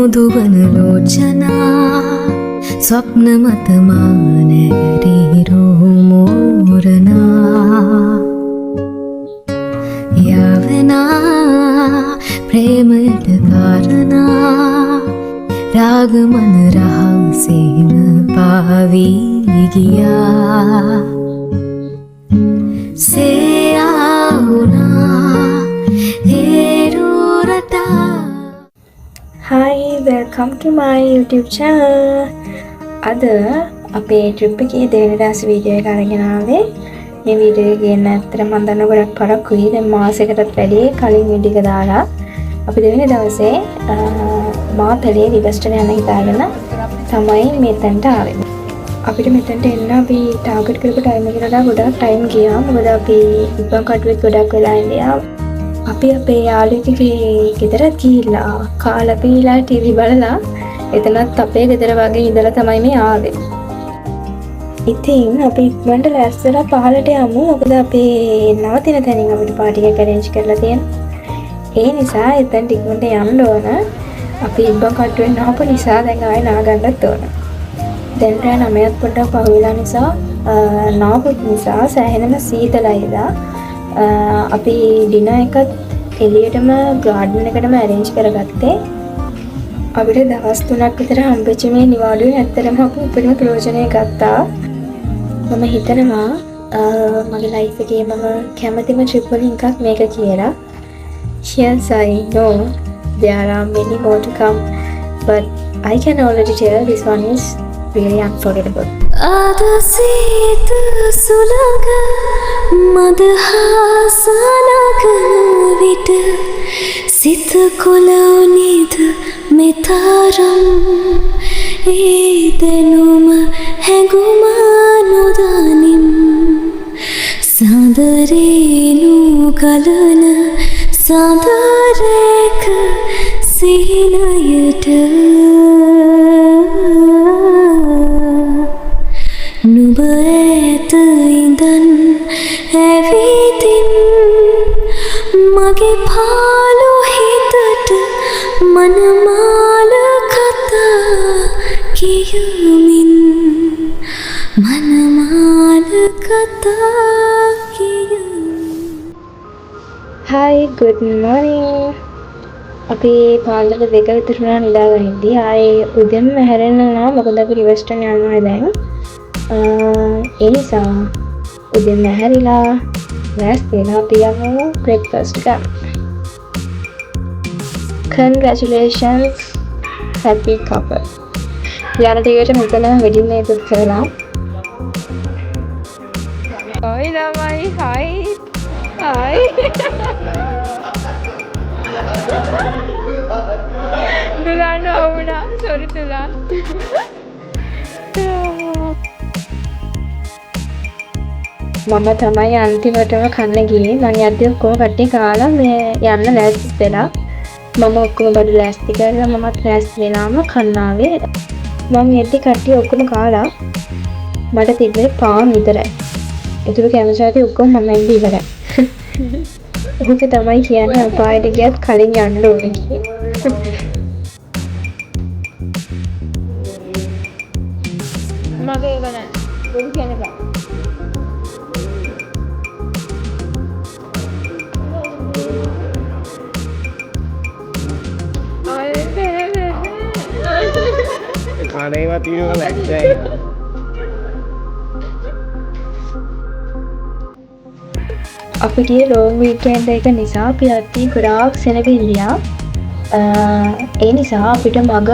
මුදුවන ලෝචනා ස්වප්න මත මානැරිරෝ මෝරනා යවනා ප්‍රේමයට කාරණා රාගමන රහසේම පාවී ගියා Hi, welcome to my YouTube channel. අද අපේ ට්‍රිප් එකේ දෙවෙනි දවසේ වීඩියෝ එක අරගෙන ආවේ. මේ වීඩියෝ එක ගේන්න ඇත්තටම මම දන්න ගොඩක් පරක්කුයි. දැන් මාසයකටත් වැඩි කලින් වීඩියෝ එක දාලා අපි දෙවෙනි දවසේ මාතලේ විවස්ටන යන හිතාගෙන තමයි මෙතනට ආවේ. අපිට මෙතනට එන්න අපි ටාගට් කරපු ටයිම් එකට වඩා ගොඩක් ටයිම් ගියා. මොකද අපි ඉබ්බන් කටුවෙත් ගොඩක් වෙලා ඉඳියා. අපි අපේ යාළුවෙක්ගේ ගෙදරත් ගිහිල්ලා කාලා පීලා ටීවී බලලා එතනත් අපේ ගෙදර වගේ ඉඳලා තමයි මේ ආවේ. ඉතින් අපි ඉක්මනට ලෑස්තිලා පහලට යමු. මොකද අපි නවතින තැනින් අපිට පාටි එකක් arrange කරලා තියෙනවා. ඒ නිසා එතනට ඉක්මනට යන්න ඕන. අපි ඉබ්බන් කටුවෙන් ආපු නිසා දැන් ආයෙ නාගන්නත් ඕන. දැන් රෑ 9ත් පොඩ්ඩක් පහුවෙලා නිසා නාපුත් නිසා සෑහෙනම සීතලයිදා. අපි ඩිනර් එකත් එළියටම ගාඩන් එකටම arrange කරගත්තේ. අපිට දවස් 3ක් විතර හම්බෙච්ච මේ නිවාඩුවේ ඇත්තටම අපි උපරිම ප්‍රයෝජනය ගත්තා. මම හිතනවා මගේ ලයිෆ් එකේ මම කැමතිම trip වලින් එකක් මේක කියලා. Yes, I know there are many more to come, but I can already tell this one is really unforgettable. අදසීත සුළඟ මදහාසනගන විට සිත කොළවනිද මෙතරම් ඒ දැනුම හැඟුම නොදනිම් සඳරේනු ගලන සඳරේක සිහිනයට නුඹ ඇත ඉඳන් ඇවිදින් මගේ පාළු හිතට මනමාල කතා කියමින් මනමාල කතා කියමින්. Hi, good morning. අපි පාන්දර 2 විතර වුණා නිදාගනිද්දී ආයේ උදේම හැරෙන්න නම් මොකද අපි රිවර්ස්ටන් යනවා දැන්. ඒ නිසා උදේම හැරිලා ලෑස්තිලා අපි යමු බ්‍රේක්ෆාස්ට් ගන්න. Congratulations, happy couple. යාර දෙවියට මෙතන වෙඩින් එක බුක් කරලා. ඔය ළමයි hi. hi. දුලා නෝනා sorry දුලා. මම තමයි අන්තිමටම කන්න ගියේ. මම යද්දි ඔක්කොම කට්ටිය කාලා මේ යන්න ලෑස්ති වෙලා. මම ඔක්කොම බඩ ලෑස්ති කරලා මමත් ලෑස්ති වෙලාම කන්න ආවේ. මම යද්දි කට්ටිය ඔක්කොම කාලා මට තිබ්බේ පාන් විතරයි. ඒතුළු කැමචාටි ඔක්කොම මම එන්නේ ඉවරයි. ඒක තමයි කියන්නේ අපායට ගියත් කලින් යන්න ඕනේ කියලා. මගේ එක නෑ. බොරු කියන එක. කණේවා තියෙනවා ලැක්ටයි. අපි ගියේ ලෝන් වීකෙන්ඩ් එක නිසා අපි අත්ති ගොඩාක් සෙනගිල්ලියා. ඒ නිසා අපිට මග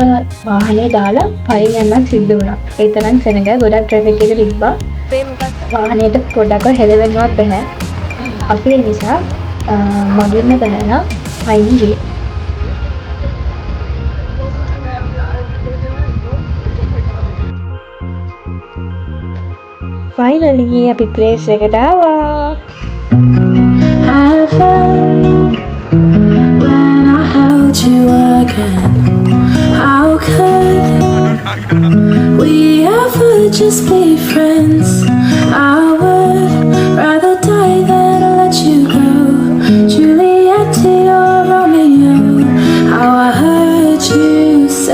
වාහනේ දාලා පයින් යන්නත් සිද්ධ වුණා. ඒ තරම් සෙනග ගොඩක් ට්‍රැෆික් එක තිබ්බා. වාහනේට පොඩ්ඩක් හෙලවෙන්නවත් බෑ. අපි ඒ නිසා මගින්ම බැලලා පයින් ගියේ. Finally අපි ප්ලේස් එකට ආවා. I felt when I held you again. How could we ever just be friends? I would rather die than let you go. Juliet to your Romeo. How I heard you say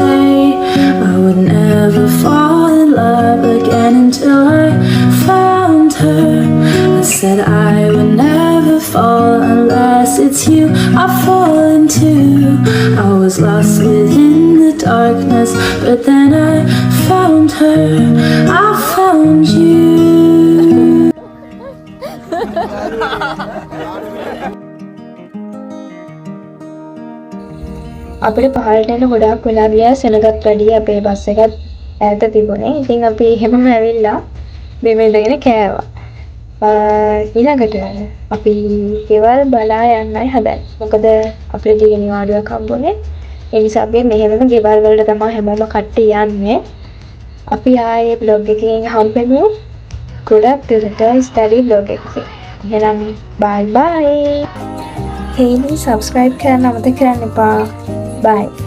was lost within the darkness, but then I found her, I found you. අපිට පහළට එන්න ගොඩාක් වෙලා ගියා සෙනගත් වැඩි අපේ bus එකත් ඈත තිබුණේ. ඉතින් අපි එහෙමම ඇවිල්ලා බෙම ඉඳගෙන කෑවා. ඊළඟට අපි ගෙවල් බලා යන්නයි හදන්නේ. මොකද අපිට දිග නිවාඩුවක් හම්බුනේ. ඒ නිසා අපි මෙහෙමම ගෙවල් වලට තමයි හැමෝම කට්ටිය යන්නේ. අපි ආයේ බ්ලොග් එකකින් හම්බෙමු. ගොඩක් දුරට ස්ටඩි බ්ලොග් එකකින්. එහෙනම් bye bye. Hey, subscribe කරන්න අමතක කරන්න එපා. Bye.